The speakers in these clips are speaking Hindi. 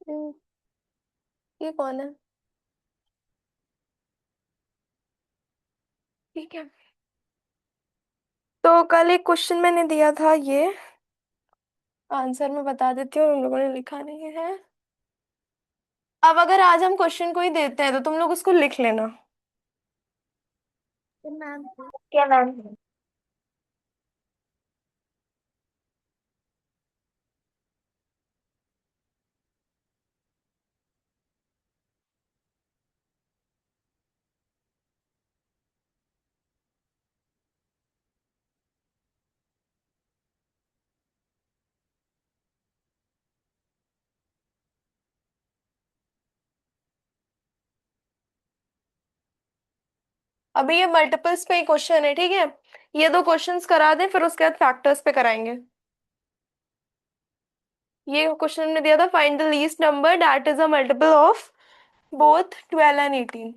हम्म, ये कौन है? ठीक है। तो कल एक क्वेश्चन मैंने दिया था, ये आंसर मैं बता देती हूँ, उन लोगों ने लिखा नहीं है। अब अगर आज हम क्वेश्चन को ही देते हैं तो तुम लोग उसको लिख लेना। मैम। क्या मैम? अभी ये मल्टीपल्स पे ही क्वेश्चन है, ठीक है। ये दो क्वेश्चंस करा दें, फिर उसके बाद फैक्टर्स पे कराएंगे। ये क्वेश्चन हमने दिया था, find the least number that is a multiple of both 12 and 18।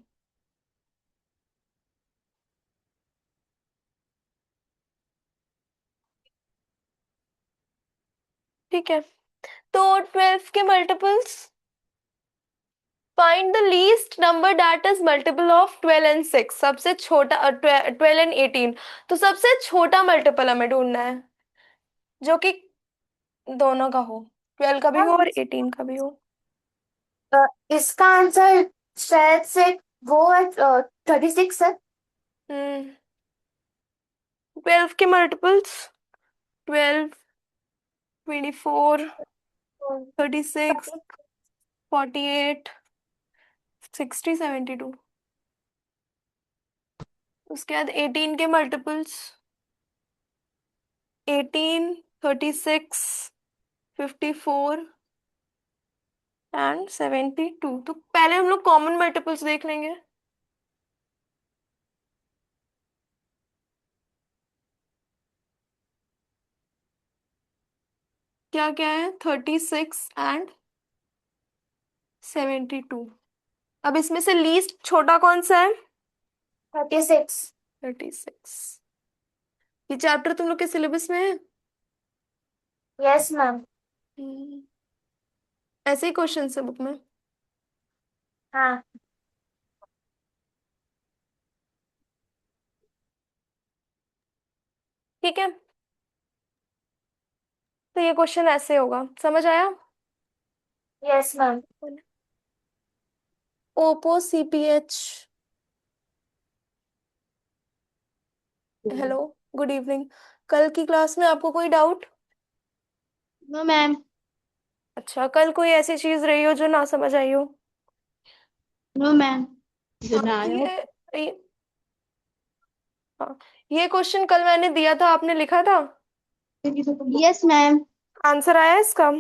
ठीक है। तो 12 के multiples, find the least number that is multiple of 12 and 6। सबसे छोटा 12 एंड 18। तो सबसे छोटा मल्टीपल हमें ढूंढना है, जो कि दोनों का हो, 12 का भी हो मैम, और 18 का भी हो। इसका आंसर शायद से वो है 36 है। हम्म 12 के मल्टीपल्स, 12, 24, 36, 48, 60, 72। उसके बाद 18 के मल्टीपल्स, 18, 36, 54 एंड 72। तो पहले हम लोग कॉमन मल्टीपल्स देख लेंगे। क्या क्या है? 36 एंड 72। अब इसमें से लीस्ट छोटा कौन सा है? 36। 36। ये चैप्टर तुम लोग के सिलेबस में है? Yes ma'am. हम्म, ऐसे ही क्वेश्चन है बुक में। हाँ। ठीक है। तो ये क्वेश्चन ऐसे होगा, समझ आया? Yes ma'am. Oppo CPH. Hello, good evening. कल की क्लास में आपको कोई डाउट? No ma'am. अच्छा, कल कोई ऐसी चीज रही हो जो ना समझ आई हो? No ma'am. हाँ, हाँ, ये क्वेश्चन कल मैंने दिया था, आपने लिखा था? Yes ma'am. आंसर आया इसका?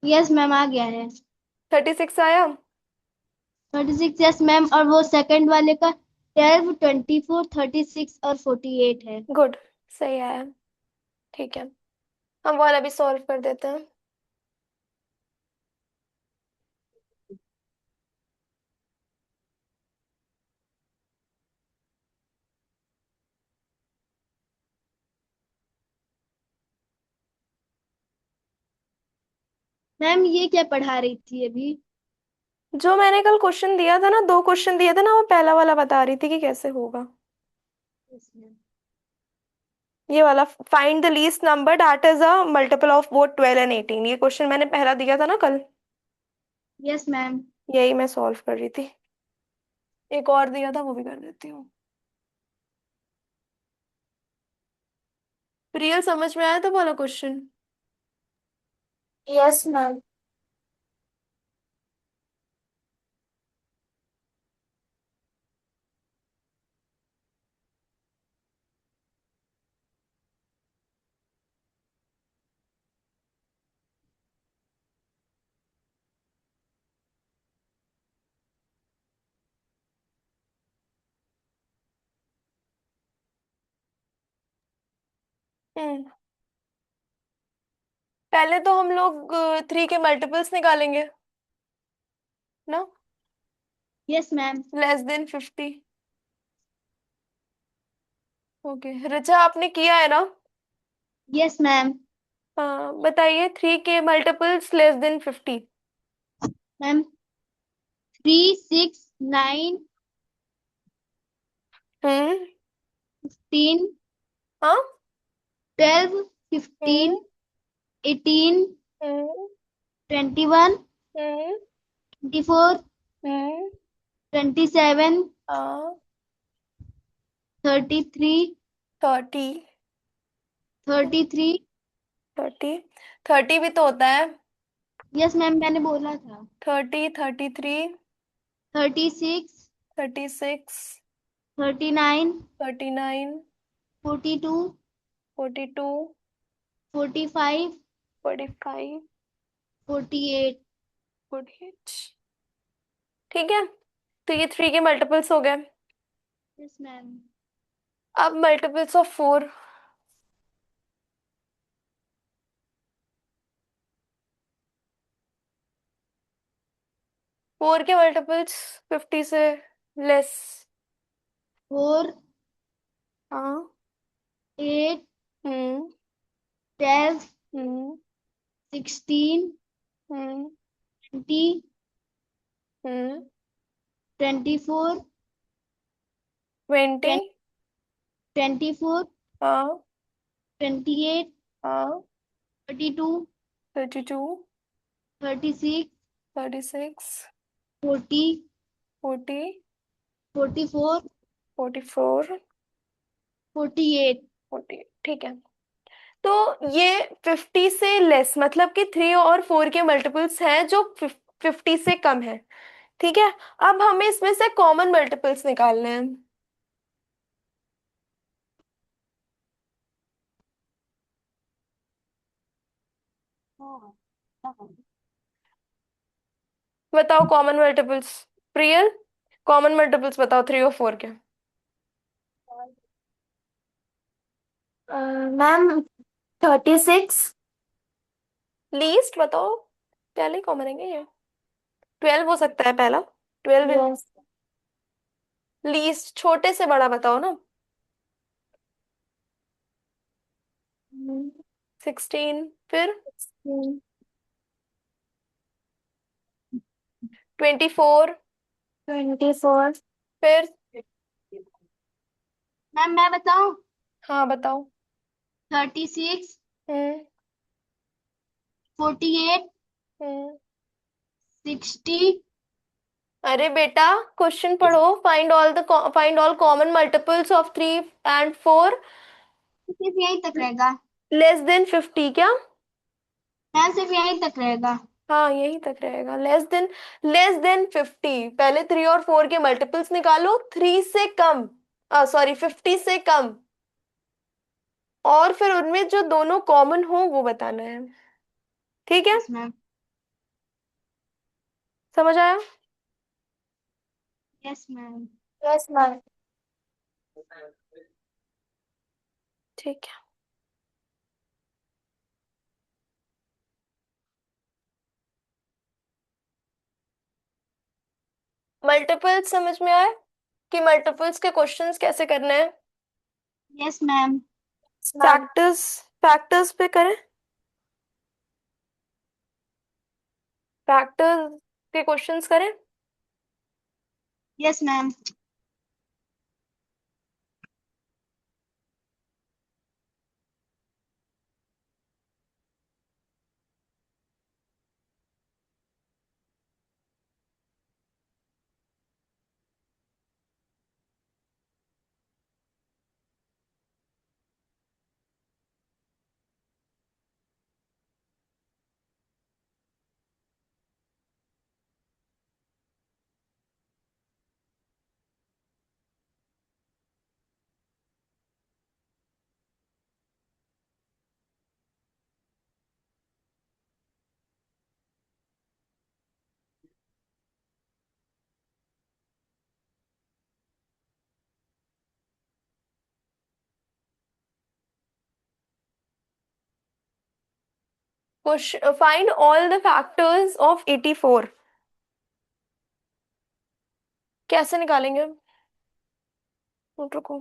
यस मैम, आ गया है। 36 आया? 36, यस मैम, और वो सेकंड वाले का 12, 24, 36 और 48 है। गुड, सही आया। ठीक है, हम वाला भी सॉल्व कर देते हैं। मैम, ये क्या पढ़ा रही थी अभी? जो मैंने कल क्वेश्चन दिया था ना, दो क्वेश्चन दिए थे ना, वो पहला वाला बता रही थी कि कैसे होगा। Yes ma'am. ये वाला, find the least number that is a multiple of both 12 and 18, ये क्वेश्चन मैंने पहला दिया था ना कल। Yes ma'am. यही मैं सॉल्व कर रही थी। एक और दिया था, वो भी कर देती हूँ। रियल समझ में आया था वाला क्वेश्चन? Yes ma'am. हम्म पहले तो हम लोग 3 के मल्टीपल्स निकालेंगे ना। Yes ma'am. Less than 50। Okay, Richa आपने किया है ना? Yes ma'am. हाँ, बताइए 3 के मल्टीपल्स लेस देन 50। मैम 3, 6, 9, हम्म। 15, हाँ। 12, 15, हम्म। 18, हम्म। 21, हम्म। 24, हम्म। 27, हाँ। 33, 30। 33। 30। 30 भी तो होता है। यस मैम, मैंने बोला था। 30, 33। 36, 36। 39, 39। 42, 42। 45, 45। 48। 48। ठीक है, तो ये 3 के मल्टीपल्स हो गए। Yes ma'am. अब मल्टीपल्स ऑफ 4। 4 के मल्टीपल्स 50 से लेस। 4, हाँ। 8, हम्म। 12, हम्म। 16, हम्म। 20, हम्म। 24, 20। 24, हाँ। 28, हाँ। 32, 32। 36, 36। 40, 40। 44, 44। 48। 40। ठीक है, तो ये 50 से लेस मतलब कि 3 और 4 के मल्टीपल्स हैं जो 50 से कम है। ठीक है, अब हमें इसमें से कॉमन मल्टीपल्स निकालने हैं। बताओ common multiples. Priyal, common multiples बताओ 3 और 4 के। मैम 36। लीस्ट बताओ, पहले कॉमन है ये। 12 हो सकता है पहला। 12। यस। लीस्ट छोटे से बड़ा बताओ ना। 16। फिर 24। 24। फिर मैम मैं बताऊं? हाँ बताओ। 36, हम्म। 48, हम्म। 60। अरे बेटा, क्वेश्चन पढ़ो। Find all common multiples of 3 and 4 सिर्फ यहीं तक रहेगा। Less than 50। क्या? मैम सिर्फ यहीं तक रहेगा। हाँ, यही तक रहेगा। Less than 50। पहले 3 और 4 के मल्टीपल्स निकालो 3 से कम, सॉरी 50 से कम, और फिर उनमें जो दोनों कॉमन हो वो बताना है। ठीक है, यस मैम। समझ आया? Yes ma'am. Yes ma'am. ठीक है, मल्टीपल्स समझ में आए कि मल्टीपल्स के क्वेश्चंस कैसे करने हैं? Yes ma'am. फैक्टर्स, फैक्टर्स पे करें। फैक्टर्स के क्वेश्चंस करें। Yes ma'am. Find all the factors of 84। कैसे निकालेंगे? रुको।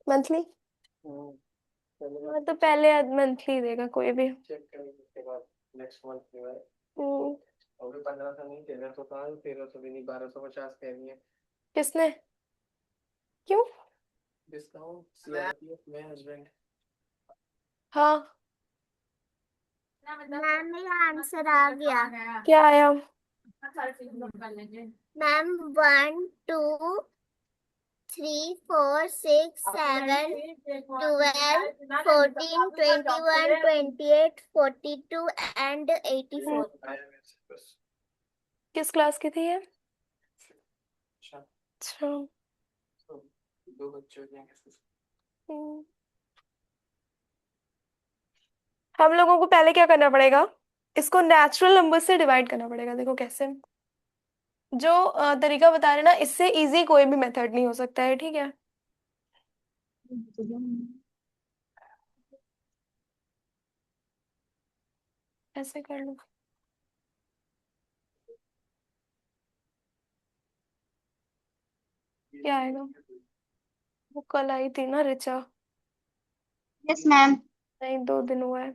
मंथली। हाँ तो पहले मंथली देगा कोई भी। हम्म, किसने? क्यों? हाँ। मैम मेरा आंसर आ गया। क्या आया? मैम 1 2 3 4 6 7 12 14 21 28 42 and हम्म, 84। किस क्लास की थी ये? अच्छा। हम्म, हम लोगों को पहले क्या करना पड़ेगा? इसको नेचुरल नंबर से डिवाइड करना पड़ेगा। देखो कैसे। जो तरीका बता रहे ना, इससे इजी कोई भी मेथड नहीं हो सकता है, ठीक है? ऐसे कर लो। क्या आएगा? वो कल आई थी ना रिचा। Yes ma'am. नहीं, 2 दिन हुआ है।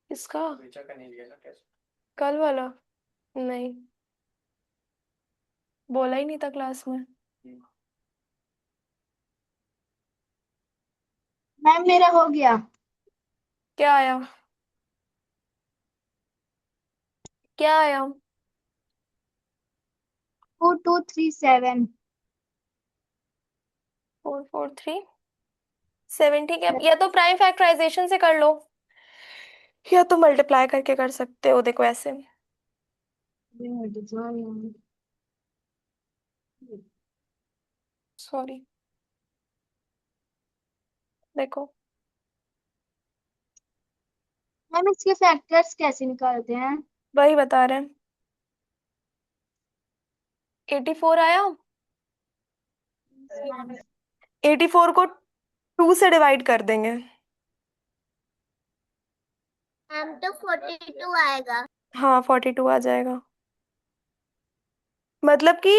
किसका? कल वाला? नहीं, बोला ही नहीं था क्लास में। मैम मेरा हो गया। क्या आया? क्या आया? 4237। 4437, ठीक है। या तो प्राइम फैक्टराइजेशन से कर लो, या तो मल्टीप्लाई करके कर सकते हो। देखो ऐसे। सॉरी। देखो। मैम इसके फैक्टर्स कैसे निकालते हैं? वही बता रहे हैं। 84 आया। 84 को 2 से डिवाइड कर देंगे। मैम तो 42 आएगा। हाँ, 42 आ जाएगा। मतलब कि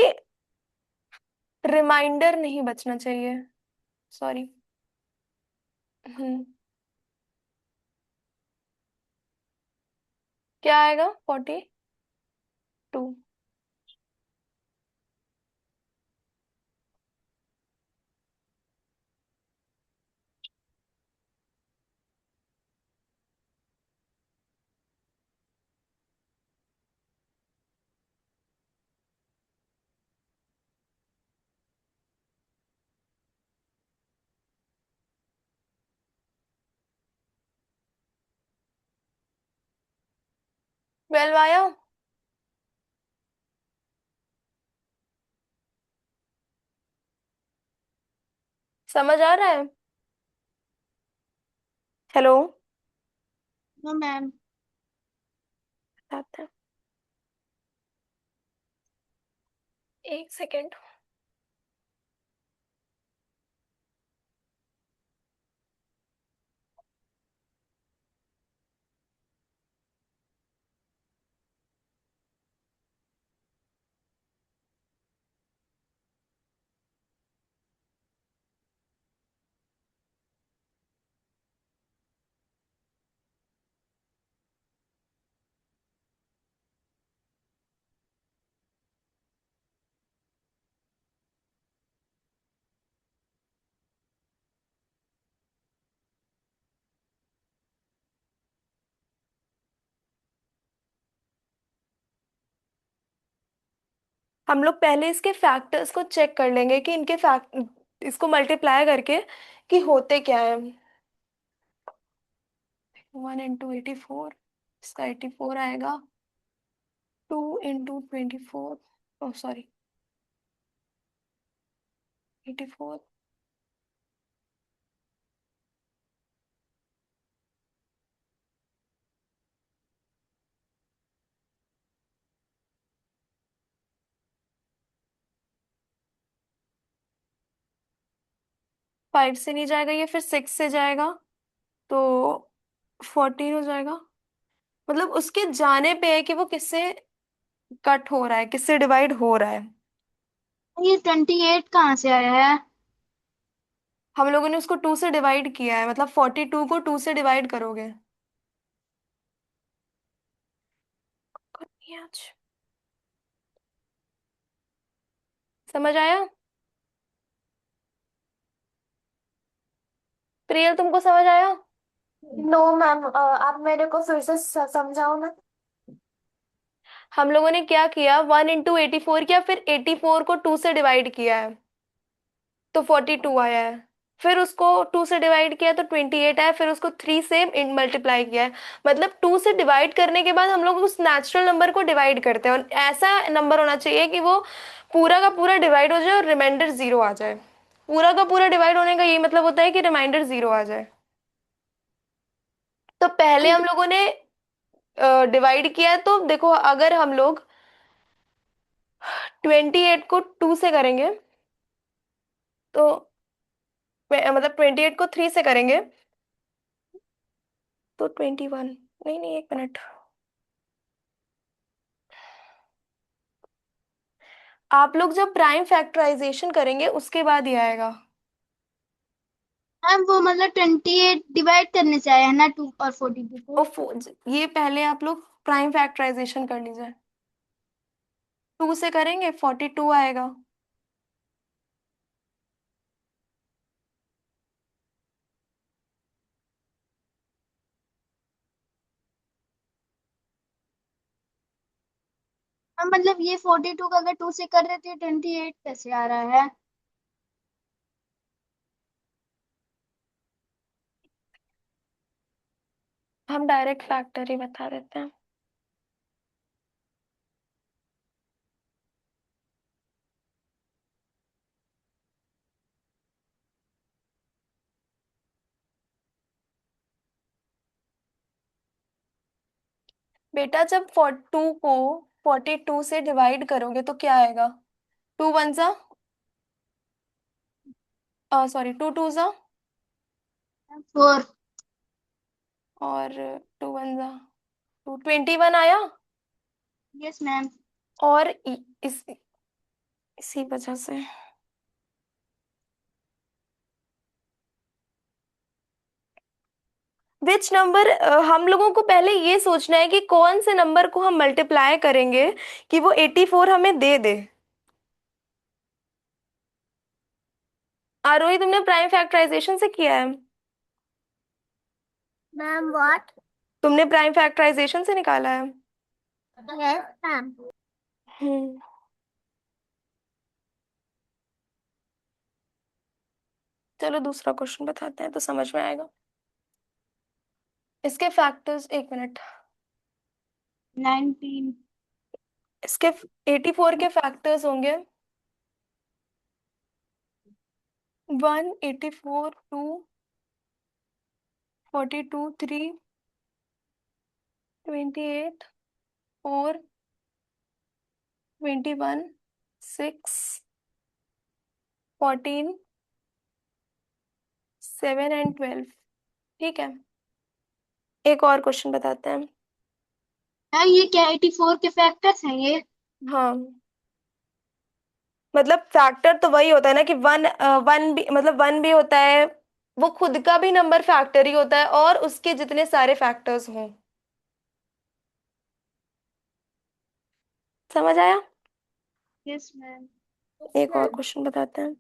रिमाइंडर नहीं बचना चाहिए। सॉरी। हम्म। क्या आएगा? 42। 12 आया। समझ आ रहा है? हेलो। No ma'am. आते हैं। एक सेकेंड। हम लोग पहले इसके फैक्टर्स को चेक कर लेंगे कि इनके फैक्ट इसको मल्टीप्लाई करके कि होते क्या है। 1 into 84, इसका 84 आएगा। 2 into 24, ओ सॉरी, 84। 5 से नहीं जाएगा ये, फिर 6 से जाएगा तो 14 हो जाएगा। मतलब उसके जाने पे है कि वो किससे कट हो रहा है, किससे डिवाइड हो रहा है। ये 28 कहाँ से आया है? हम लोगों ने उसको 2 से डिवाइड किया है, मतलब 42 को 2 से डिवाइड करोगे। करनी है आज। समझ आया? प्रियल तुमको समझ आया? नो मैम, आप मेरे को फिर से समझाओ ना। हम लोगों ने क्या किया, 1 इंटू 84 किया, फिर 84 को 2 से डिवाइड किया है तो 42 आया है। फिर उसको 2 से डिवाइड किया तो 28 आया, फिर उसको 3 से मल्टीप्लाई किया है। मतलब 2 से डिवाइड करने के बाद हम लोग उस नेचुरल नंबर को डिवाइड करते हैं, और ऐसा नंबर होना चाहिए कि वो पूरा का पूरा डिवाइड हो जाए और रिमाइंडर 0 आ जाए। पूरा का पूरा डिवाइड होने का यही मतलब होता है कि रिमाइंडर 0 आ जाए। तो पहले हम लोगों ने डिवाइड किया है, तो देखो अगर हम लोग 28 को 2 से करेंगे तो मतलब 28 को 3 से करेंगे तो 21। नहीं नहीं, एक मिनट। आप लोग जब प्राइम फैक्टराइजेशन करेंगे उसके बाद ही आएगा। मैम वो मतलब 28 डिवाइड करने से आया है ना, 2 और 42 को। और ये पहले आप लोग प्राइम फैक्टराइजेशन कर लीजिए। 2 से करेंगे 42 आएगा। मैम मतलब ये 42 का अगर 2 से कर रहे थे, 28 कैसे आ रहा है? हम डायरेक्ट फैक्टर ही बता देते हैं। बेटा जब 42 को 42 से डिवाइड करोगे तो क्या आएगा? 2 वन सा, सॉरी 2 टू सा, 4। और 2 वन सा 2, 21 आया। Yes ma'am. और इसी वजह से विच नंबर, हम लोगों को पहले ये सोचना है कि कौन से नंबर को हम मल्टीप्लाई करेंगे कि वो 84 हमें दे दे। आरोही तुमने प्राइम फैक्टराइजेशन से किया है? Ma'am what? तुमने प्राइम फैक्टराइजेशन से निकाला है? Yes ma'am. हम्म। चलो दूसरा क्वेश्चन बताते हैं तो समझ में आएगा। इसके फैक्टर्स, एक मिनट। 19। इसके 84 के फैक्टर्स होंगे 1, 84, 2, 42, 3, 28, 4, 21, 6, 14, 7 एंड 12। ठीक है, एक और क्वेश्चन बताते हैं। मैम ये क्या 84 के फैक्टर्स हैं ये? हाँ, मतलब फैक्टर तो वही होता है ना कि वन, वन भी मतलब वन भी होता है, वो खुद का भी नंबर फैक्टर ही होता है, और उसके जितने सारे फैक्टर्स हों। समझ आया? Yes ma'am. एक और क्वेश्चन बताते हैं।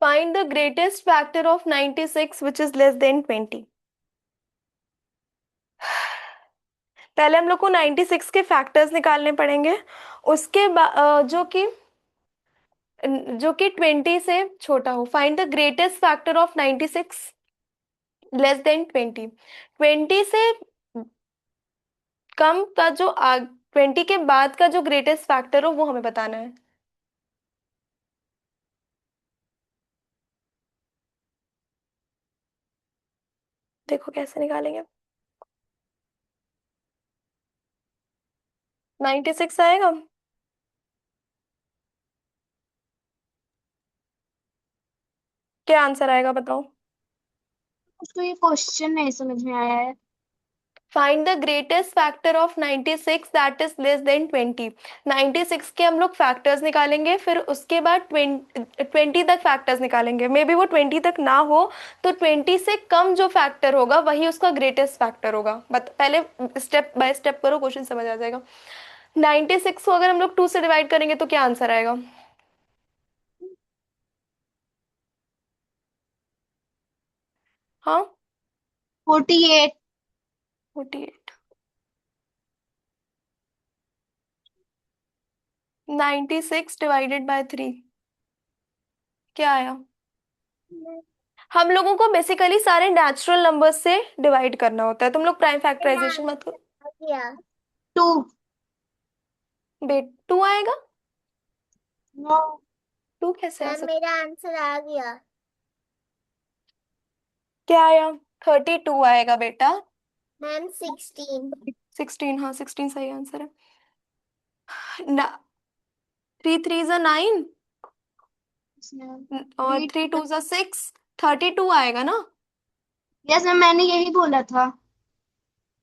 Find the greatest factor of 96 which is less than 20। पहले हम लोग को 96 के फैक्टर्स निकालने पड़ेंगे, उसके बाद जो कि 20 से छोटा हो। Find the greatest factor of 96 less than 20। 20 से कम का जो 20 के बाद का जो ग्रेटेस्ट फैक्टर हो वो हमें बताना है। देखो कैसे निकालेंगे। 96 आएगा। क्या आंसर आएगा बताओ। उसको ये क्वेश्चन नहीं समझ में आया है। Find the greatest factor of 96 that is less than 20। 96 के हम लोग फैक्टर्स निकालेंगे, फिर उसके बाद 20 तक फैक्टर्स निकालेंगे। मे बी वो 20 तक ना हो, तो 20 से कम जो फैक्टर होगा वही उसका ग्रेटेस्ट फैक्टर होगा। पहले स्टेप बाय स्टेप करो, क्वेश्चन समझ आ जाएगा। 96 को अगर हम लोग 2 से डिवाइड करेंगे तो क्या आंसर आएगा। हाँ, 48। 48। 96 डिवाइडेड बाय 3 क्या आया। हम लोगों को बेसिकली सारे नेचुरल नंबर्स से डिवाइड करना होता है। तुम लोग प्राइम फैक्टराइजेशन मत करो। 2। बेट 2 आएगा। नो। 2 कैसे आ मैम सकता। मेरा आंसर आ गया। क्या आया। 32 आएगा बेटा। मैम 16। 16, हाँ 16 सही आंसर है ना। 3 3 जा 9 और 3 2 जा 6। 32 आएगा ना। यस मैम, मैंने यही बोला था।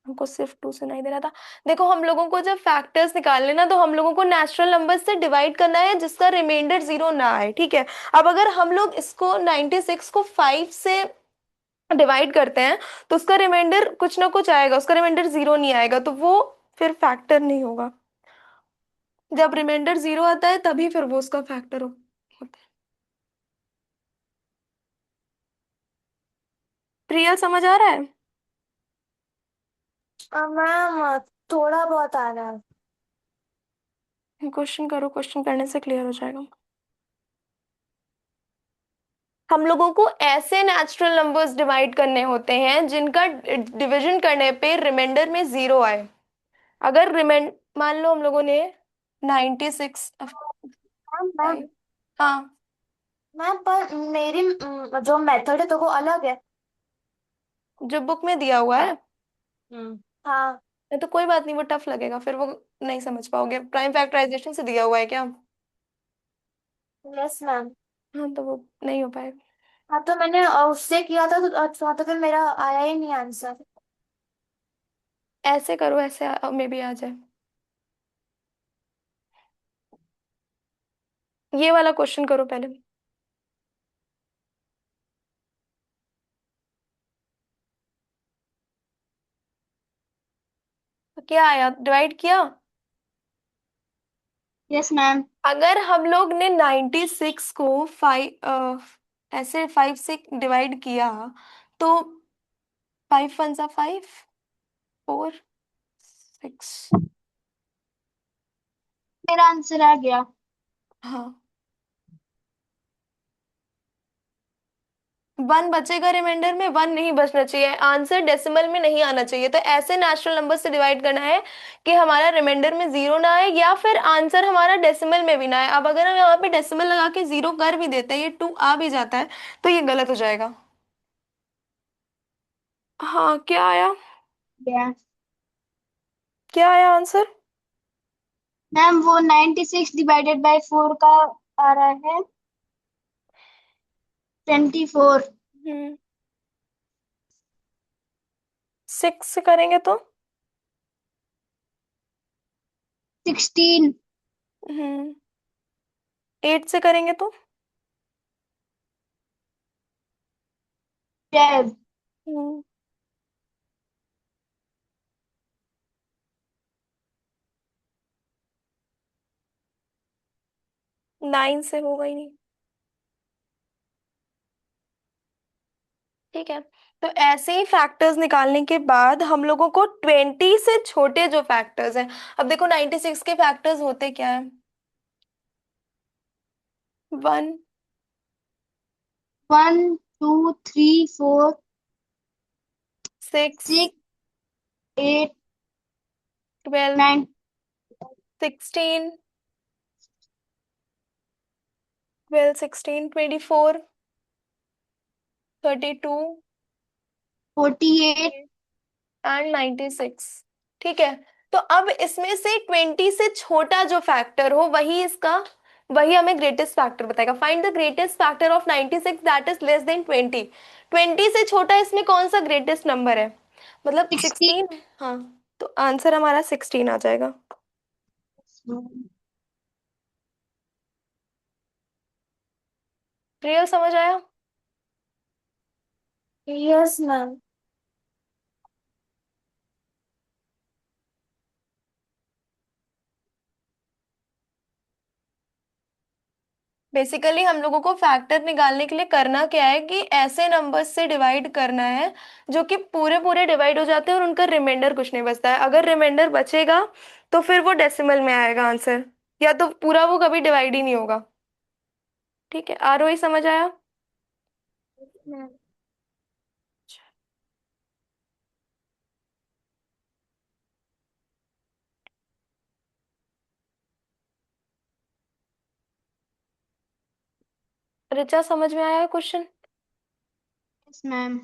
हमको सिर्फ 2 सुनाई दे रहा था। देखो हम लोगों को जब फैक्टर्स निकालने ना, तो हम लोगों को नेचुरल नंबर से डिवाइड करना है जिसका रिमाइंडर 0 ना आए, ठीक है। अब अगर हम लोग इसको 96 को 5 से डिवाइड करते हैं तो उसका रिमाइंडर कुछ ना कुछ आएगा, उसका रिमाइंडर 0 नहीं आएगा, तो वो फिर फैक्टर नहीं होगा। जब रिमाइंडर 0 आता है तभी फिर वो उसका फैक्टर होता है। प्रिया समझ आ रहा है। मैम थोड़ा बहुत आ रहा है। क्वेश्चन करो, क्वेश्चन करने से क्लियर हो जाएगा। हम लोगों को ऐसे नेचुरल नंबर्स डिवाइड करने होते हैं जिनका डिवीजन करने पे रिमाइंडर में 0 आए। अगर रिमाइंड मान लो हम लोगों ने 96 मैम मैम हाँ, मैम पर मेरी जो मेथड है तो वो अलग है। जो बुक में दिया हुआ है। हाँ। नहीं तो कोई बात नहीं, वो टफ लगेगा फिर, वो नहीं समझ पाओगे। प्राइम फैक्टराइजेशन से दिया हुआ है क्या। Yes ma'am. हाँ तो वो नहीं हो पाएगा। हाँ तो मैंने उससे किया था तो अच्छा, तो फिर मेरा आया ही नहीं आंसर। ऐसे करो, ऐसे में भी आ जाए। ये वाला क्वेश्चन करो पहले। तो क्या आया, डिवाइड किया। Yes ma'am. अगर हम लोग ने 96 को 5 ऐसे 5 से डिवाइड किया तो 5 1 जा 5, 4 6। मेरा आंसर आ गया। हाँ, 1 बचेगा रिमाइंडर में, 1 नहीं बचना चाहिए। आंसर डेसिमल में नहीं आना चाहिए। तो ऐसे नेचुरल नंबर से डिवाइड करना है कि हमारा रिमाइंडर में 0 ना आए, या फिर आंसर हमारा डेसिमल में भी ना आए। अब अगर हम यहाँ पे डेसिमल लगा के 0 कर भी देते हैं, ये 2 आ भी जाता है, तो ये गलत हो जाएगा। हाँ, क्या आया। Yeah. क्या आया आंसर। मैम वो 96 डिवाइडेड बाय 4 का आ रहा है 24। 6 से करेंगे तो 16। 8 से करेंगे तो 12। 9 से होगा ही नहीं। ठीक है। तो ऐसे ही फैक्टर्स निकालने के बाद हम लोगों को 20 से छोटे जो फैक्टर्स हैं, अब देखो 96 के फैक्टर्स होते क्या है? 1, 1 2 3 4 6, 6 8 12, 9 16, 12, 16, 24, 32 48। एंड 96। ठीक है। तो अब इसमें से 20 से छोटा जो फैक्टर हो वही हमें ग्रेटेस्ट फैक्टर बताएगा। Find the greatest factor of 96 that is less than 20। 20 से छोटा इसमें कौन सा ग्रेटेस्ट नंबर है? मतलब 60। 16। हाँ, तो आंसर हमारा 16 आ जाएगा। रियल समझ आया? Yes ma'am. बेसिकली हम लोगों को फैक्टर निकालने के लिए करना क्या है कि ऐसे नंबर्स से डिवाइड करना है जो कि पूरे पूरे डिवाइड हो जाते हैं और उनका रिमाइंडर कुछ नहीं बचता है। अगर रिमाइंडर बचेगा तो फिर वो डेसिमल में आएगा आंसर, या तो पूरा वो कभी डिवाइड ही नहीं होगा। ठीक है, आरोही समझ आया? मैम। ऋचा समझ में आया question? Yes ma'am.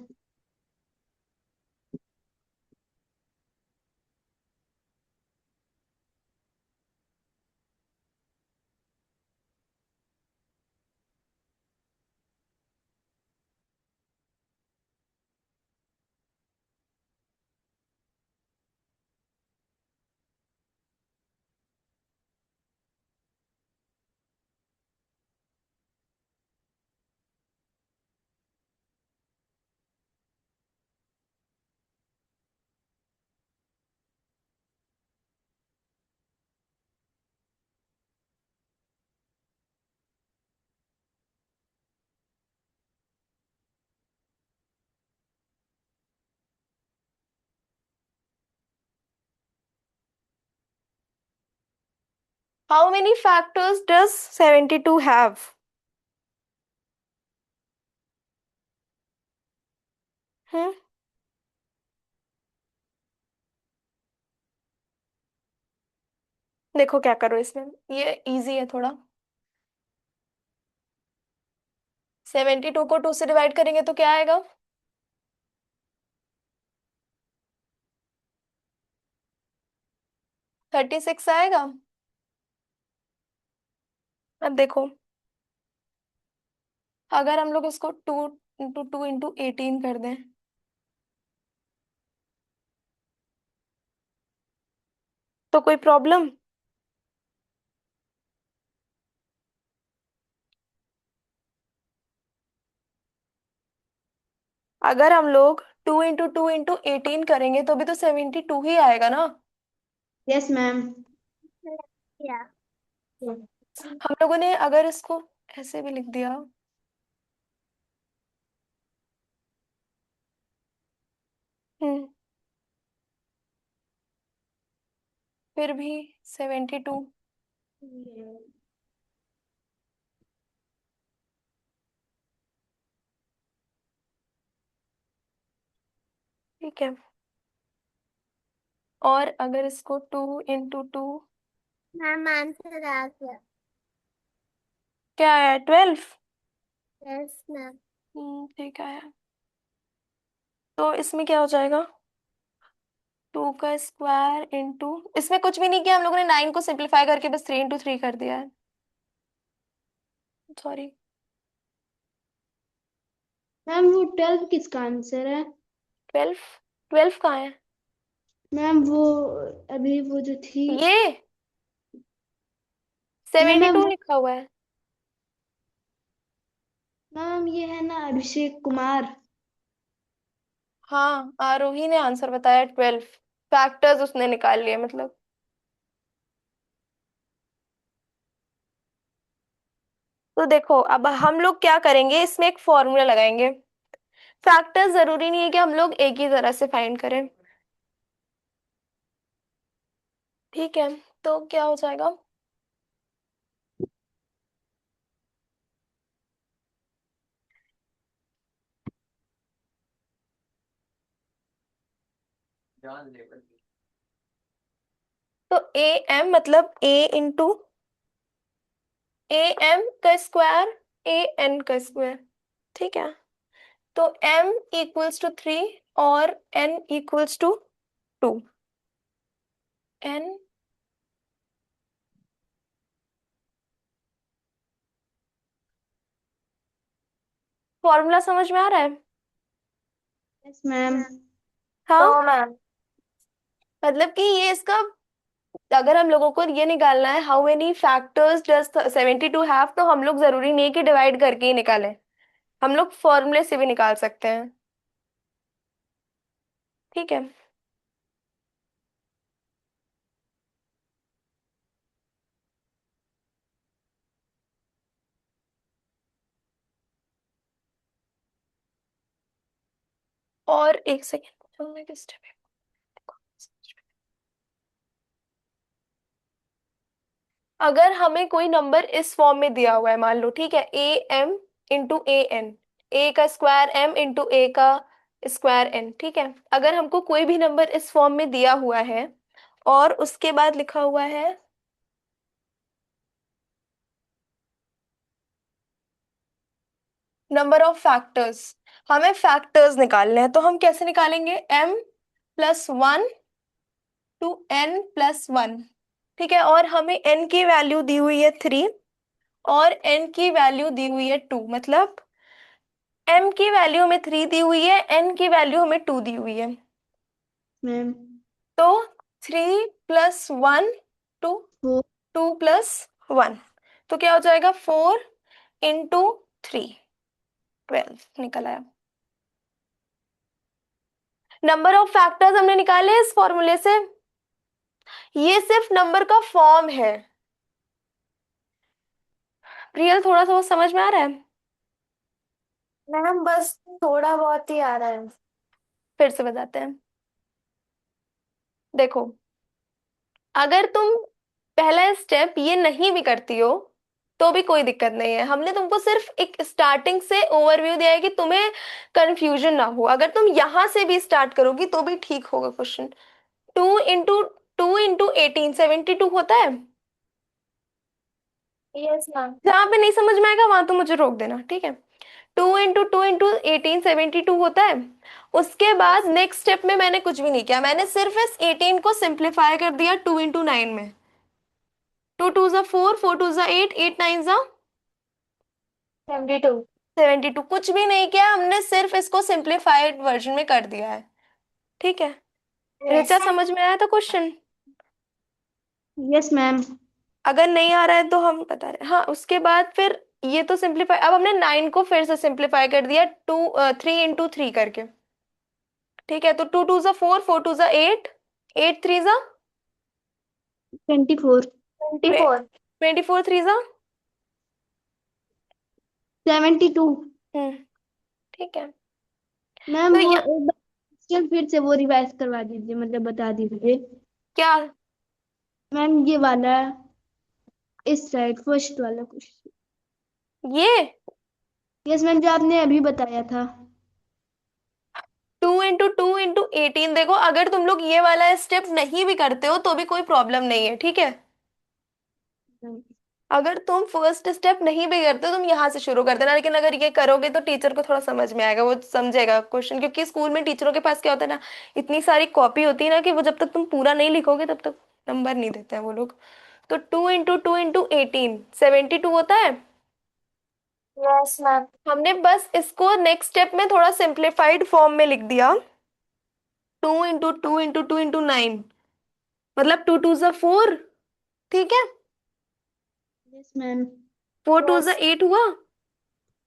How many factors does 72 हैव? हम्म, देखो क्या करो इसमें, ये इजी है थोड़ा। 72 को 2 से डिवाइड करेंगे तो क्या आएगा? 36 आएगा। अब देखो, अगर हम लोग इसको 2 इंटू 2 इंटू 18 कर दें तो कोई प्रॉब्लम? अगर हम लोग 2 इंटू 2 इंटू 18 करेंगे तो भी तो 72 ही आएगा ना। Yes ma'am. हम लोगों ने अगर इसको ऐसे भी लिख दिया, हम्म, फिर भी 72। ठीक है। और अगर इसको 2 इंटू 2, मैम आंसर आ गया। क्या है? 12। Yes ma'am. ठीक है। तो इसमें क्या हो जाएगा? 2 का स्क्वायर इंटू, इसमें कुछ भी नहीं किया हम लोगों ने, 9 को सिंप्लीफाई करके बस 3 इंटू 3 कर दिया है। सॉरी। मैम वो 12 किसका आंसर है? 12। 12 कहाँ है? मैम वो अभी वो जो थी। ये नहीं सेवेंटी मैम टू वो। लिखा हुआ है। मैम ये है ना अभिषेक कुमार। हाँ, आरोही ने आंसर बताया 12। फैक्टर्स उसने निकाल लिए मतलब। तो देखो अब हम लोग क्या करेंगे, इसमें एक फॉर्मूला लगाएंगे। फैक्टर जरूरी नहीं है कि हम लोग एक ही तरह से फाइंड करें। ठीक है, तो क्या हो जाएगा? तो ए एम मतलब ए इंटू ए एम का स्क्वायर ए एन का स्क्वायर। ठीक है, तो m इक्वल्स टू 3 और n equals to 2। n formula समझ में आ रहा है? Yes ma'am. हाँ, तो मैम मतलब कि ये इसका, अगर हम लोगों को ये निकालना है how many factors does 72 have, तो हम लोग जरूरी नहीं कि डिवाइड करके ही निकालें, हम लोग फॉर्मूले से भी निकाल सकते हैं। ठीक है, और एक सेकेंड मैं किस step पे- अगर हमें कोई नंबर इस फॉर्म में दिया हुआ है, मान लो, ठीक है, A M into A N, A का स्क्वायर एम इंटू ए का स्क्वायर एन। ठीक है, अगर हमको कोई भी नंबर इस फॉर्म में दिया हुआ है और उसके बाद लिखा हुआ है नंबर ऑफ फैक्टर्स, हमें फैक्टर्स निकालने हैं, तो हम कैसे निकालेंगे? m plus one to n plus one. ठीक है, और हमें n की वैल्यू दी हुई है 3 और n की वैल्यू दी हुई है 2, मतलब m की वैल्यू हमें 3 दी हुई है, n की वैल्यू हमें 2 दी हुई है। मैम तो 3 plus one, two, four. 2 plus one, तो क्या हो जाएगा? 4 इंटू 3, 12 निकल आया। नंबर ऑफ फैक्टर्स हमने निकाले इस फॉर्मूले से। ये सिर्फ नंबर का फॉर्म है। रियल थोड़ा सा वो समझ में आ रहा है? मैम बस थोड़ा बहुत ही आ रहा है। फिर से बताते हैं। देखो, अगर तुम पहला स्टेप ये नहीं भी करती हो तो भी कोई दिक्कत नहीं है, हमने तुमको सिर्फ एक स्टार्टिंग से ओवरव्यू दिया है कि तुम्हें कंफ्यूजन ना हो। अगर तुम यहां से भी स्टार्ट करोगी तो भी ठीक होगा क्वेश्चन। 2 इंटू 72 होता है। Yes ma'am. जहां पे नहीं समझ में आएगा वहां तो मुझे रोक देना, ठीक है? 2 इंटू 72 होता है। उसके बाद यस। नेक्स्ट स्टेप में मैंने कुछ भी नहीं किया, मैंने सिर्फ इस 18 को सिंप्लीफाई कर दिया 2 इंटू 9 में। 2 2 ज़ा 4, 4 2 ज़ा 8, 8 9 ज़ा 72। 72। कुछ भी नहीं किया हमने, सिर्फ इसको सिंप्लीफाइड वर्जन में कर दिया है। ठीक है, यस। ऋचा समझ में आया था क्वेश्चन? Yes ma'am. अगर नहीं आ रहा है तो हम बता रहे हैं। हाँ, उसके बाद फिर ये तो सिंप्लीफाई, अब हमने 9 को फिर से सिंप्लीफाई कर दिया 3 इंटू 3 करके। ठीक है, तो 2 2 ज़ा 4, 4 2 ज़ा 8, 8 3 ज़ा 24। 24। 24 3 ज़ा। 72। हम्म, ठीक है। मैम तो वो ये एक बार क्वेश्चन फिर से वो रिवाइज करवा दीजिए, मतलब बता दीजिए। क्या? मैम ये वाला, इस साइड फर्स्ट वाला क्वेश्चन। ये यस मैम, जो आपने अभी बताया था। 2 इंटू 2 इंटू 18, देखो अगर तुम लोग ये वाला स्टेप नहीं भी करते हो तो भी कोई प्रॉब्लम नहीं है, ठीक है? अगर तुम फर्स्ट स्टेप नहीं भी करते हो तुम यहाँ से शुरू कर देना, लेकिन अगर ये करोगे तो टीचर को थोड़ा समझ में आएगा, वो समझेगा क्वेश्चन, क्योंकि स्कूल में टीचरों के पास क्या होता है ना, इतनी सारी कॉपी होती है ना कि वो जब तक तुम पूरा नहीं लिखोगे तब तक नंबर नहीं देते हैं वो लोग। तो 2 इंटू 2 इंटू 18 72 होता है। Yes ma'am. हमने बस इसको नेक्स्ट स्टेप में थोड़ा सिंप्लीफाइड फॉर्म में लिख दिया। 2 इंटू 2 इंटू 2 इंटू 9, मतलब 2 2 ज़ा 4। ठीक है, यस मैम। 4 2 ज़ा यस। 8 हुआ,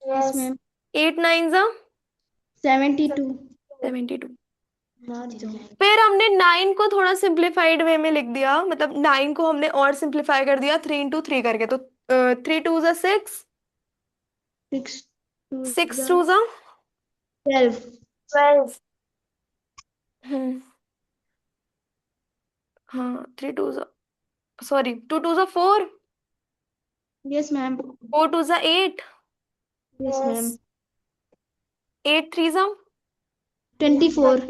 यस यस। मैम। 8 9 ज़ा 72। 72। मार जाओ। फिर हमने 9 को थोड़ा सिंप्लीफाइड वे में लिख दिया, मतलब 9 को हमने और सिंप्लीफाई कर दिया 3 इंटू 3 करके, तो 3 2 ज़ा 6, 6 2 6 जा 2 ज़ा 12. 12. हम्म। हाँ, 3 2 sorry 2 2 4, Yes, ma'am. 4 2 8, Yes, Yes. ma'am. 8 3 24. 24.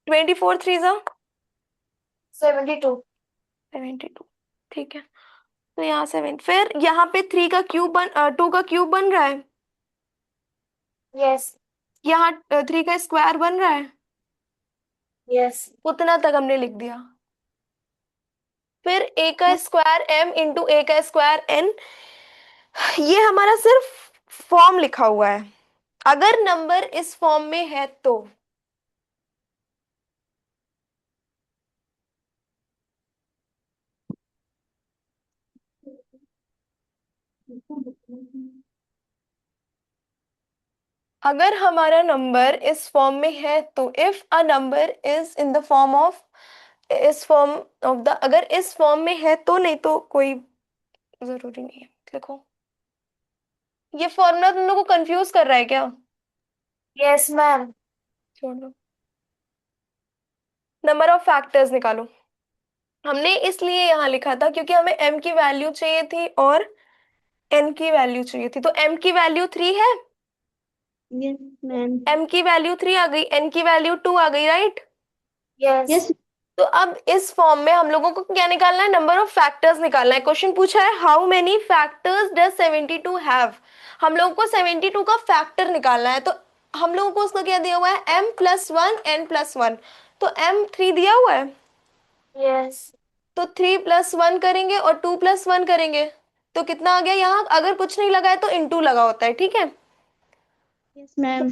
24 3 72. 72। ठीक है, तो यहाँ 7, फिर यहाँ पे 2 का क्यूब बन रहा है, Yes. यहाँ 3 का स्क्वायर बन रहा है, Yes. उतना तक हमने लिख दिया। फिर ए का स्क्वायर m इंटू ए का स्क्वायर n, ये हमारा सिर्फ फॉर्म लिखा हुआ है, अगर नंबर इस फॉर्म में है तो। अगर हमारा नंबर इस फॉर्म में है तो, if a number is in the form of, इस फॉर्म ऑफ द, अगर इस फॉर्म में है तो, नहीं तो कोई जरूरी नहीं है लिखो। ये फॉर्मूला तुम लोग को कंफ्यूज कर रहा है क्या? Yes, ma'am. छोड़ दो। नंबर ऑफ फैक्टर्स निकालो। हमने इसलिए यहाँ लिखा था क्योंकि हमें m की वैल्यू चाहिए थी और n की वैल्यू चाहिए थी, तो m की वैल्यू 3 है, Yes, ma'am. m की वैल्यू 3 आ गई, n की वैल्यू 2 आ गई, राइट? Yes. Yes. तो अब इस फॉर्म में हम लोगों को क्या निकालना है? नंबर ऑफ फैक्टर्स निकालना है। क्वेश्चन पूछा है how many factors does 72 have, हम लोगों को 72 का फैक्टर निकालना है, तो हम लोगों को उसका क्या दिया हुआ है? m+1 n+1, तो m 3 दिया हुआ है, Yes. तो 3+1 करेंगे और 2+1 करेंगे, तो कितना आ गया? यहाँ अगर कुछ नहीं लगा है तो इंटू लगा होता है, ठीक है? Yes, ma'am.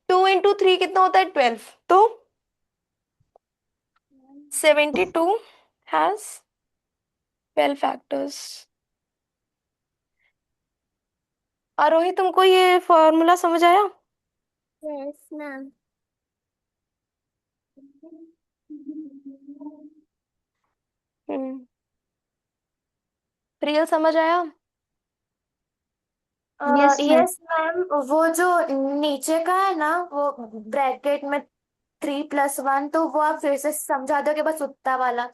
2 × 3 कितना होता है? 12, तो 72 हैज 12 फैक्टर्स। आरोही, तुमको ये फॉर्मूला समझ आया? Yes, ma'am. हम्म। प्रियल, समझ आया? Yes, ma'am. यस मैम, वो जो नीचे का है ना, वो ब्रैकेट में 3+1, तो वो आप फिर से समझा दोगे, बस उतना वाला।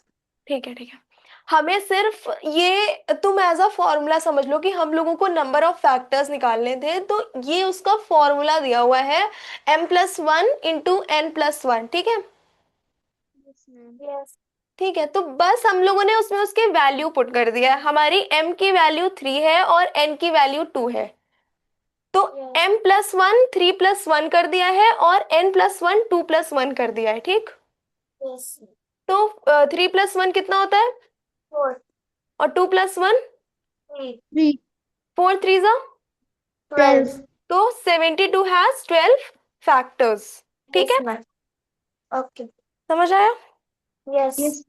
ठीक है, ठीक है। हमें सिर्फ ये तुम एज अ फॉर्मूला समझ लो कि हम लोगों को नंबर ऑफ फैक्टर्स निकालने थे, तो ये उसका फॉर्मूला दिया हुआ है, m+1 × n+1, ठीक है? Yes, ma'am. यस। ठीक है, तो बस हम लोगों ने उसमें उसके वैल्यू पुट कर दिया है। हमारी m की वैल्यू 3 है और n की वैल्यू 2 है, तो यस। m+1 3+1 कर दिया है और n+1 2+1 कर दिया है, ठीक? यस। तो 3+1 कितना होता है 4। और 2+1 3। 3. 4 3 12। 12. तो 72 हैज 12 फैक्टर्स, ठीक यस है? मैम। ओके। समझ आया? यस। Yes.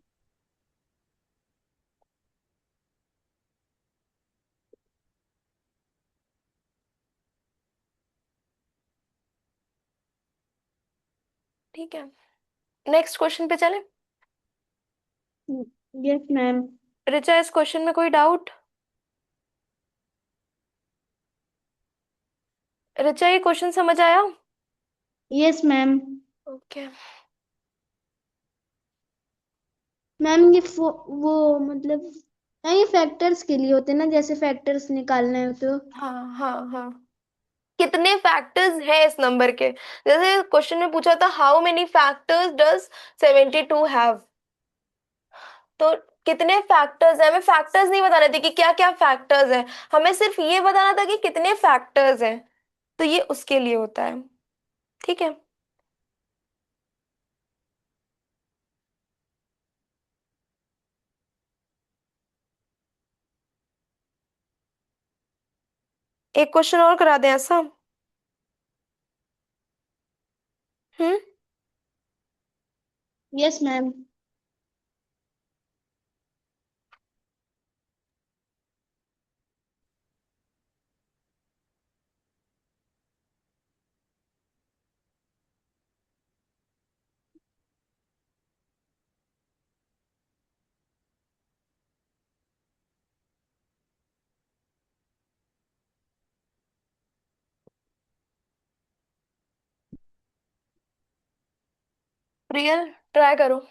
ठीक है, नेक्स्ट क्वेश्चन पे चले। Yes, ma'am. ऋचा, इस क्वेश्चन में कोई डाउट? ऋचा, ये क्वेश्चन समझ आया? Yes, ma'am. ओके। मैम ये वो मतलब हाँ, ये फैक्टर्स के लिए होते हैं ना, जैसे फैक्टर्स निकालना है तो। हाँ हाँ हाँ, कितने फैक्टर्स हैं इस नंबर के? जैसे क्वेश्चन में पूछा था how many factors does 72 have, तो कितने फैक्टर्स हैं? हमें फैक्टर्स नहीं बताने थे कि क्या क्या फैक्टर्स हैं, हमें सिर्फ ये बताना था कि कितने फैक्टर्स हैं, तो ये उसके लिए होता है, ठीक है? एक क्वेश्चन और करा दें ऐसा? Hmm. Yes ma'am. Real try करो।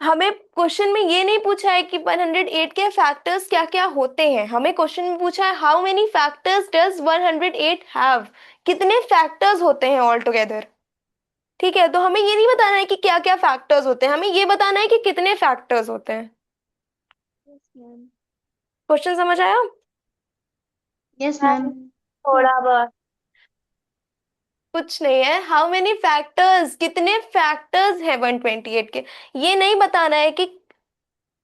हमें क्वेश्चन में ये नहीं पूछा है कि 108 के फैक्टर्स क्या क्या होते हैं, हमें क्वेश्चन में पूछा है how many factors does 108 have, कितने फैक्टर्स होते हैं ऑल टुगेदर। ठीक है, तो हमें ये नहीं बताना है कि क्या क्या फैक्टर्स होते हैं, हमें ये बताना है कि कितने फैक्टर्स होते हैं। Yes ma'am. क्वेश्चन समझ आया? Yes ma'am. मैम थोड़ा बहुत। कुछ नहीं है, हाउ मेनी फैक्टर्स, कितने फैक्टर्स है 128 के, ये नहीं बताना है कि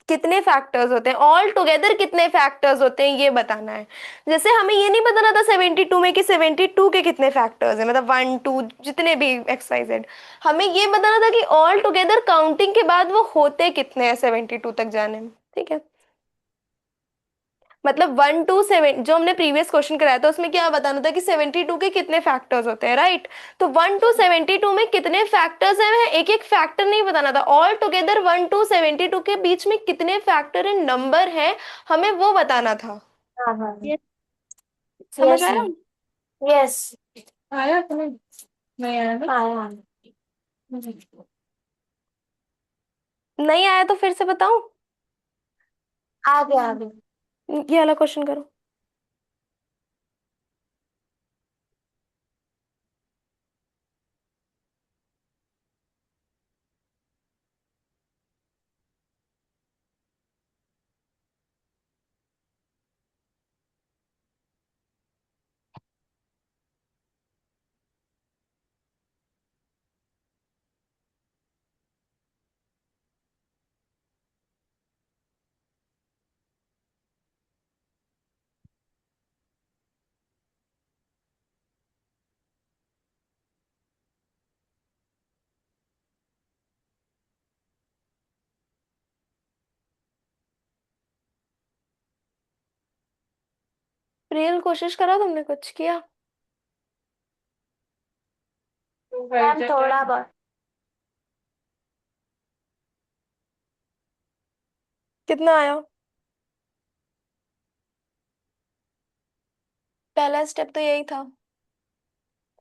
कितने फैक्टर्स होते हैं, ऑल टुगेदर कितने फैक्टर्स होते हैं ये बताना है। जैसे हमें ये नहीं बताना था 72 में कि 72 के कितने फैक्टर्स हैं, मतलब 1 2 जितने भी XYZ। हमें ये बताना था कि ऑल टुगेदर काउंटिंग के बाद वो होते कितने हैं 72 तक जाने में। ठीक है, मतलब 1 to 7 जो हमने प्रीवियस क्वेश्चन कराया था उसमें क्या बताना था कि 72 के कितने फैक्टर्स होते हैं, राइट। तो 1 to 72 में कितने फैक्टर्स हैं, एक एक फैक्टर नहीं बताना था, ऑल टुगेदर 1 to 72 के बीच में कितने फैक्टर इन नंबर है, हमें वो बताना था। हाँ हाँ। यस। समझ यस आया? मैम। यस। आया तुम्हें? नहीं आया ना? आया। नहीं आया तो फिर से बताऊं? आ गया आ गया। ये वाला क्वेश्चन करो। रियल कोशिश करा, तुमने कुछ किया? मैम थोड़ा बहुत। कितना आया? पहला स्टेप तो यही था,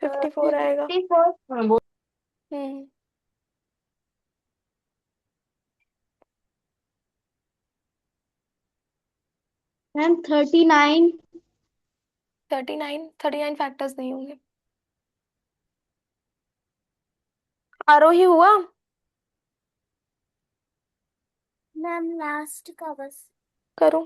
54 आएगा। 54। हम्म। मैम 39। 39 फैक्टर्स नहीं होंगे। आरोही हुआ? मैम लास्ट का बस। करूं?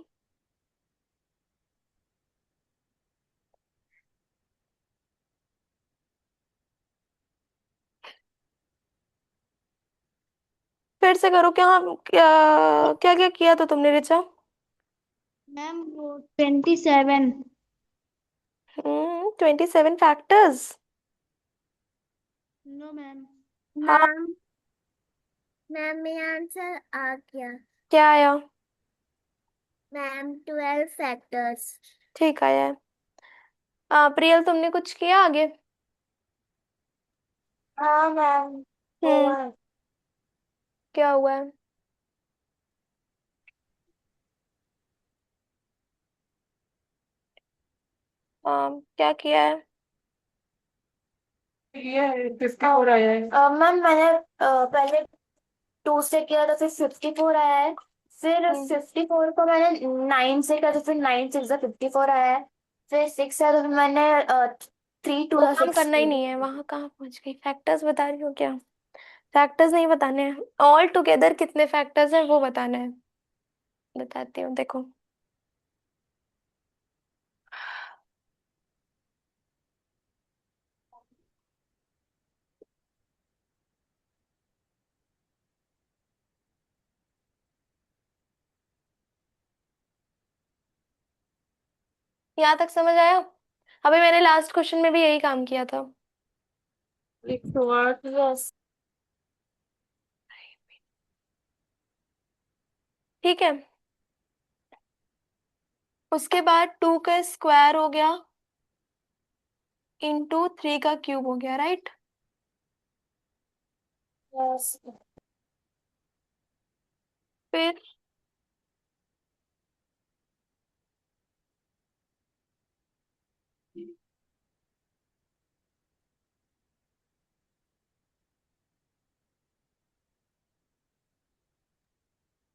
फिर से करो, क्या क्या क्या क्या किया था तुमने रिचा? मैम वो 27। 27 फैक्टर्स? No ma'am. हाँ। मैम मैम मेरा आंसर आ गया। क्या आया? Ma'am 12 factors. ठीक आया है। प्रियल तुमने कुछ किया आगे? हाँ मैम हम्म। हुआ है। क्या हुआ है? क्या किया है? ये 54 आया है। मैम मैंने पहले 2 से किया तो फिर 54 आया है। फिर हम्म 54 को मैंने 9 से किया तो फिर 9 6 54 आया है। फिर 6 है तो फिर मैंने 3 2 वो या काम करना ही 16। नहीं है, वहां कहाँ पहुंच गई, फैक्टर्स बता रही हो क्या? फैक्टर्स नहीं बताने हैं, ऑल टुगेदर कितने फैक्टर्स हैं वो बताना है। बताती हूँ देखो। यहाँ तक समझ आया? अभी मैंने लास्ट क्वेश्चन में भी यही काम किया था। 108। यस। ठीक है, उसके बाद 2 का स्क्वायर हो गया इंटू 3 का क्यूब हो गया, राइट। यस। फिर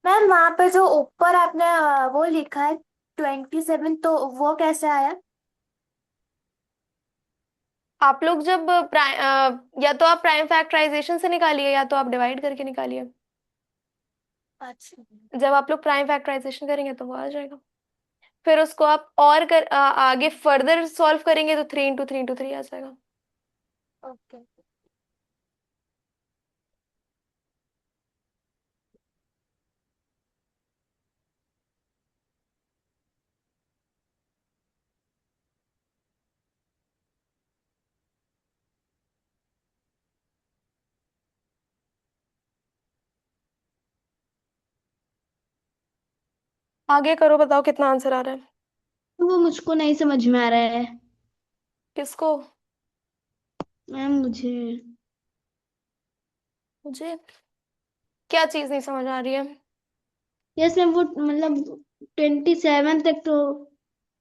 मैम वहां पे जो ऊपर आपने वो लिखा है 27, तो वो कैसे आया? आप लोग जब या तो आप प्राइम फैक्टराइजेशन से निकालिए या तो आप डिवाइड करके निकालिए। अच्छा। जब आप लोग प्राइम फैक्टराइजेशन करेंगे तो वो आ जाएगा। फिर उसको आप और आगे फर्दर सॉल्व करेंगे तो 3 इंटू 3 इंटू 3 आ जाएगा। ओके। आगे करो, बताओ कितना आंसर आ रहा है। वो मुझको नहीं समझ में आ रहा है किसको? मैम, मुझे। मुझे? क्या चीज नहीं समझ आ रही है? यस मैम, वो मतलब 27 तक तो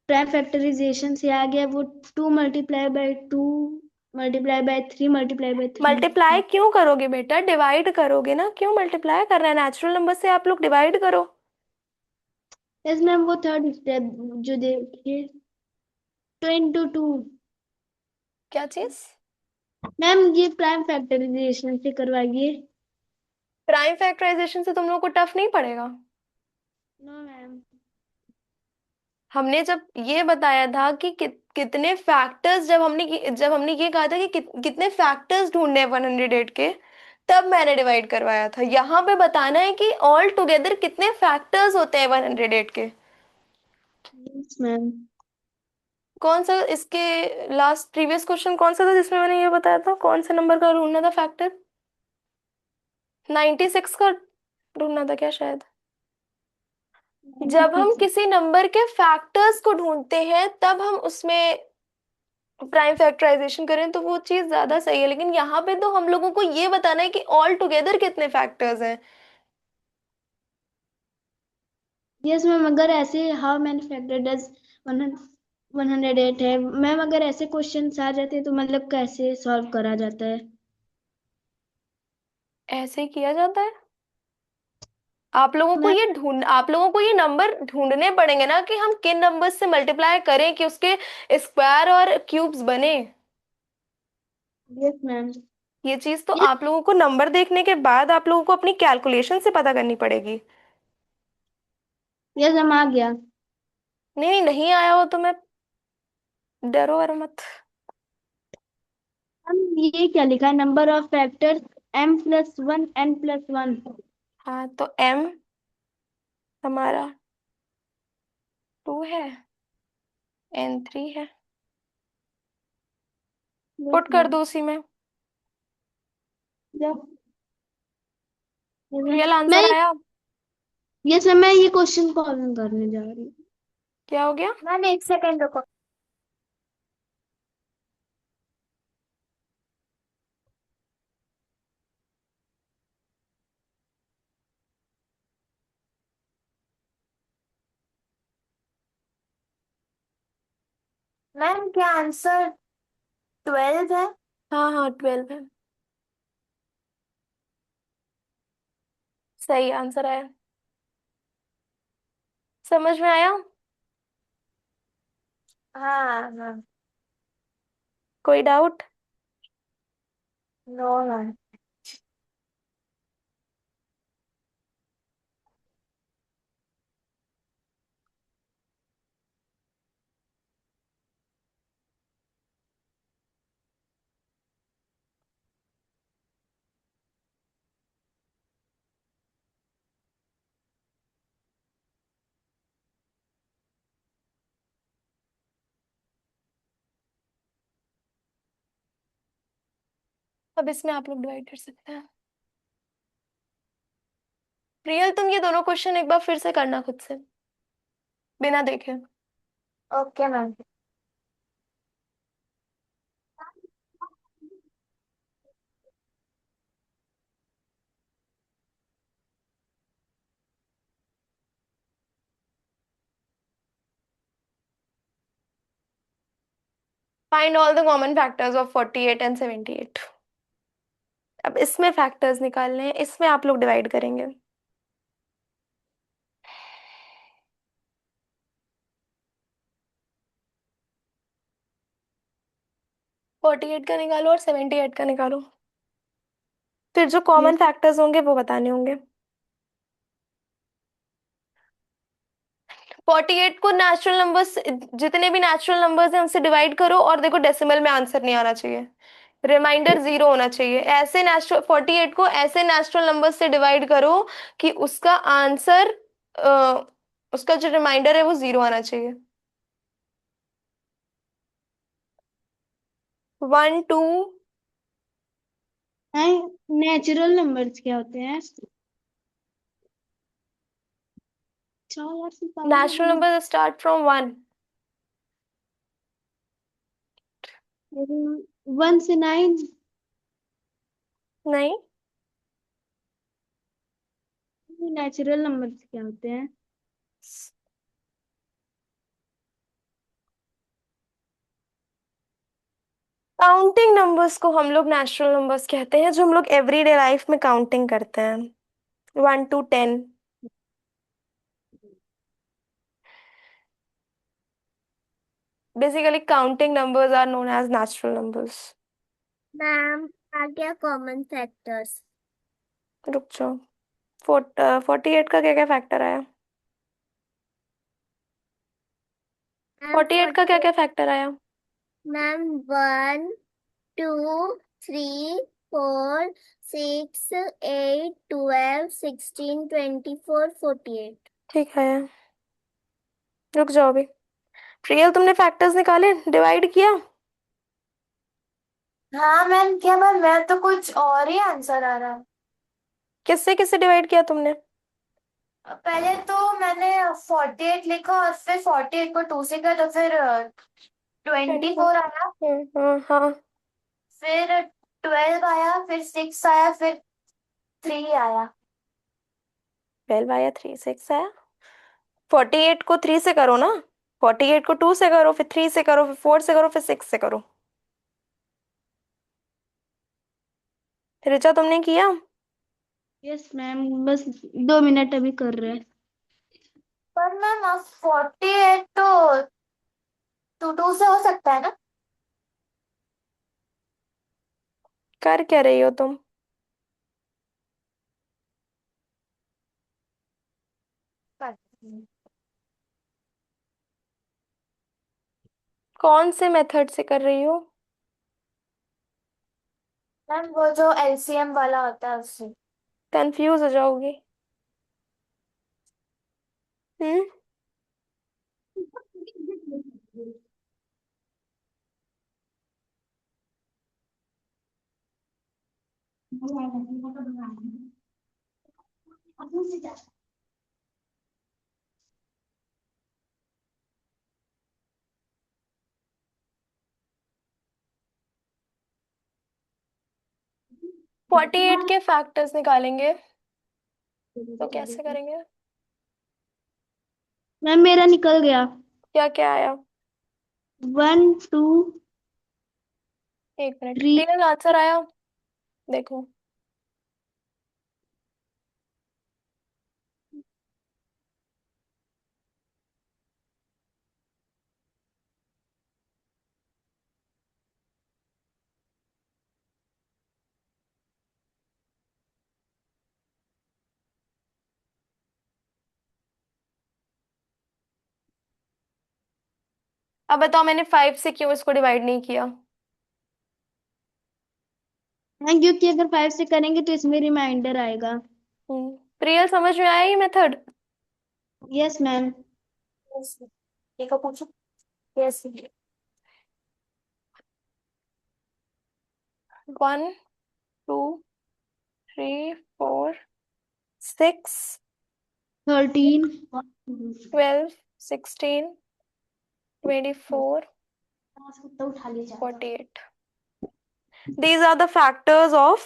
प्राइम फैक्टराइजेशन से आ गया। वो 2 × 2 × 3 × 3 मल्टीप्लाई क्यों करोगे बेटा? डिवाइड करोगे ना, क्यों मल्टीप्लाई कर रहा है? नेचुरल नंबर से आप लोग डिवाइड करो। यस मैम, वो थर्ड स्टेप जो देखिए, 2 × 2। क्या चीज? मैम ये प्राइम फैक्टराइजेशन से करवाइए। प्राइम फैक्टराइजेशन से तुम लोग को टफ नहीं पड़ेगा। No ma'am. हमने जब ये बताया था कि कितने फैक्टर्स, जब हमने ये कहा था कि कितने फैक्टर्स ढूंढने हैं 108 के, तब मैंने डिवाइड करवाया था। यहाँ पे बताना है कि ऑल टुगेदर कितने फैक्टर्स होते हैं 108 के। Yes ma'am. कौन सा इसके लास्ट प्रीवियस क्वेश्चन कौन सा था जिसमें मैंने ये बताया था? कौन से नंबर का ढूंढना था फैक्टर? 96 का ढूंढना था क्या शायद? जब हम 96। किसी नंबर के फैक्टर्स को ढूंढते हैं तब हम उसमें प्राइम फैक्टराइजेशन करें तो वो चीज ज्यादा सही है, लेकिन यहाँ पे तो हम लोगों को ये बताना है कि ऑल टुगेदर कितने फैक्टर्स हैं। यस मैम, अगर ऐसे हाउ मैनी फैक्टर डज 108 है मैम, अगर ऐसे क्वेश्चन आ जाते हैं तो मतलब कैसे सॉल्व करा जाता है? ऐसे ही किया जाता है। आप लोगों को ये नंबर ढूंढने पड़ेंगे ना कि हम किन नंबर से मल्टीप्लाई करें कि उसके स्क्वायर और क्यूब्स बने। Yes ma'am. ये चीज तो यस। आप लोगों को नंबर देखने के बाद आप लोगों को अपनी कैलकुलेशन से पता करनी पड़ेगी। यस मैम, आ गया। नहीं नहीं, नहीं आया हो तो मैं, डरो और मत। हम ये क्या लिखा है, number of factors m+1 n+1। हाँ तो m हमारा 2 है, n 3 है। यस पुट कर मैम। दो उसी में। जब रियल मैं आंसर आया। यस मैम, मैं ये क्वेश्चन सॉल्व करने जा रही हूँ। क्या हो गया? मैम एक सेकेंड रुको। मैम क्या आंसर 12 है? हाँ हाँ, 12 है। सही आंसर आया। समझ में आया? हाँ हाँ। कोई डाउट? No ma'am. अब इसमें आप लोग डिवाइड कर सकते हैं। रियल, तुम ये दोनों क्वेश्चन एक बार फिर से करना खुद से, बिना देखे। Okay ma'am. Find all the common factors of 48 and 78। अब इसमें फैक्टर्स निकालने हैं, इसमें आप लोग डिवाइड करेंगे। 48 का निकालो और 78 का निकालो, फिर जो कॉमन यस फैक्टर्स होंगे वो बताने होंगे। 48 को नेचुरल नंबर्स, जितने भी नेचुरल नंबर्स हैं उनसे डिवाइड करो, और देखो डेसिमल में आंसर नहीं आना चाहिए, रिमाइंडर 0 होना चाहिए। ऐसे नेचुरल 48 को ऐसे नेचुरल नंबर से डिवाइड करो कि उसका आंसर, उसका जो रिमाइंडर है वो 0 आना चाहिए। 1 2। नेचुरल नंबर्स क्या होते हैं? अच्छा यार फिर पागल हो नेचुरल गई। Number start from 1। 1 से 9। नहीं, नेचुरल नंबर्स क्या होते हैं? काउंटिंग नंबर्स को हम लोग नेचुरल नंबर्स कहते हैं, जो हम लोग एवरीडे लाइफ में काउंटिंग करते हैं, 1 to 10। Basically counting numbers are known as natural numbers. Ma'am, आ गया कॉमन फैक्टर्स। रुक जाओ, 48 का क्या क्या फैक्टर आया? मैम 48 का क्या 40। क्या फैक्टर आया? मैम 1 2 3 4 6 8 12 16 24 48। ठीक है, रुक जाओ अभी। प्रियल, तुमने फैक्टर्स निकाले, डिवाइड किया? हाँ मैम, क्या मैम, मैं तो कुछ और ही आंसर आ रहा है। किससे किससे डिवाइड किया तुमने? पहले तो मैंने 48 लिखा और फिर 48 को 2 से किया तो फिर 24। 24 आया। हाँ हाँ। फिर 12 आया, फिर 6 आया, फिर 3 आया। 12 आया, 3 6 आया। 48 को 3 से करो ना, 48 को 2 से करो, फिर 3 से करो, फिर 4 से करो, फिर 6 से करो। ऋचा, तुमने किया? यस मैम, बस 2 मिनट अभी कर रहे हैं। पर मैम 48 तो 2 से हो सकता है ना? कर क्या रही हो तुम? कौन से मेथड से कर रही हो? मैम वो जो एलसीएम वाला होता है उससे। कंफ्यूज हो जाओगी। हम्म। 48 के फैक्टर्स निकालेंगे, तो कैसे करेंगे? मैम मेरा निकल गया। क्या क्या आया? 1 2 एक मिनट, 3। रियल आंसर आया, देखो। अब बताओ, मैंने 5 से क्यों इसको डिवाइड नहीं किया? हाँ, क्योंकि अगर 5 से करेंगे तो इसमें रिमाइंडर आएगा। प्रियल, समझ में आया ये मेथड? Yes ma'am. Yes. ये को पूछो। यस। 1 2 3 4 6 13। 12 16 24 उठा ले जाता। 48। These are the factors of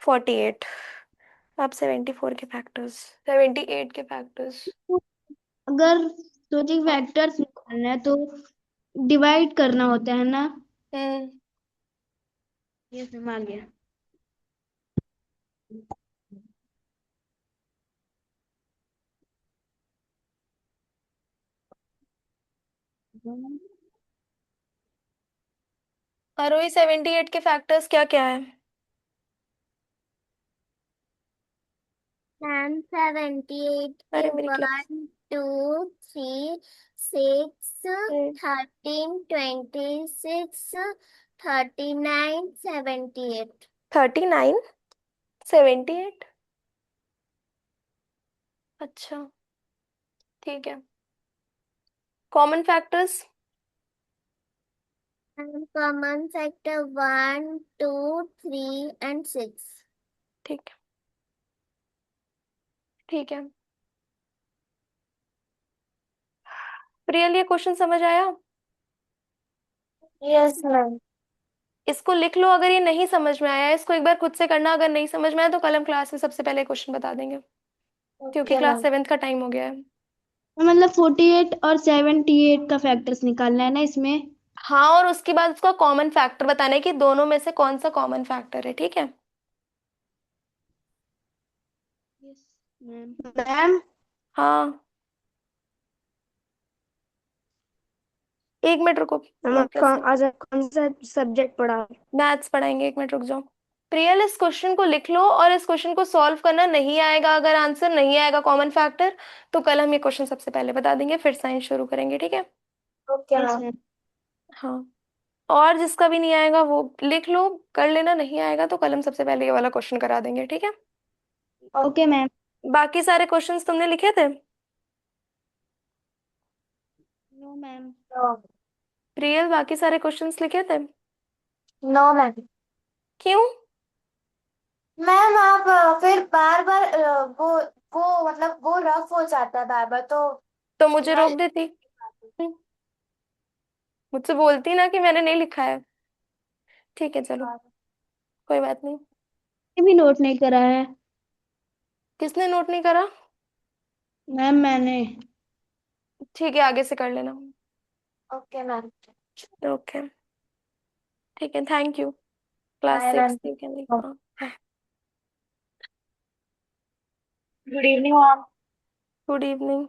48। अब 74 के फैक्टर्स, 78 के फैक्टर्स। अगर सोचिए वेक्टर्स निकालना है तो डिवाइड करना होता है ना? हम्म। ये समझ आ गया। आरोही 78 के फैक्टर्स क्या क्या है? मैम 78 के अरे मेरी क्लास। 1 2 3 6 हम्म, 13 26 39 78। 39 78। अच्छा, ठीक है। Common factors. And common factor 1 2 3 and 6। ठीक है, ठीक है। प्रियल, ये क्वेश्चन समझ आया? Yes ma'am. इसको लिख लो, अगर ये नहीं समझ में आया इसको एक बार खुद से करना, अगर नहीं समझ में आया तो कल हम क्लास में सबसे पहले क्वेश्चन बता देंगे, क्योंकि ओके क्लास मैम। 7th का टाइम हो गया है। मतलब 48 और 78 का फैक्टर्स निकालना है ना इसमें? हाँ, और उसके बाद उसका कॉमन फैक्टर बताना है कि दोनों में से कौन सा कॉमन फैक्टर है, ठीक है? Yes ma'am. मैम, हाँ, एक मिनट रुको। आज कौन सा सब्जेक्ट पढ़ा? मैथ्स पढ़ाएंगे, एक मिनट रुक जाओ। प्रियल, इस क्वेश्चन को लिख लो, और इस क्वेश्चन को सॉल्व करना नहीं आएगा, अगर आंसर नहीं आएगा कॉमन फैक्टर, तो कल हम ये क्वेश्चन सबसे पहले बता देंगे, फिर साइंस शुरू करेंगे, ठीक है? Okay yes ma'am. मैम। हाँ, और जिसका भी नहीं आएगा वो लिख लो, कर लेना, नहीं आएगा तो कल हम सबसे पहले ये वाला क्वेश्चन करा देंगे, ठीक है? Okay ma'am. बाकी सारे क्वेश्चंस तुमने लिखे थे? No ma'am. प्रियल, बाकी सारे क्वेश्चंस लिखे थे? No ma'am. क्यों? मैम आप फिर बार बार वो मतलब वो रफ हो जाता है बार बार, तो तो मुझे मैं रोक देती। मुझसे बोलती ना कि मैंने नहीं लिखा है। ठीक है, चलो, कोई बात नहीं। ये भी नोट नहीं करा है। किसने नोट नहीं करा? मैम मैंने। ठीक है, आगे से कर लेना। Okay ma'am. ओके, ठीक है, thank you. Class bye ma'am. 6 you can leave. हाँ, good evening ma'am. Good evening.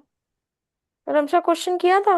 Ramsha, question किया था?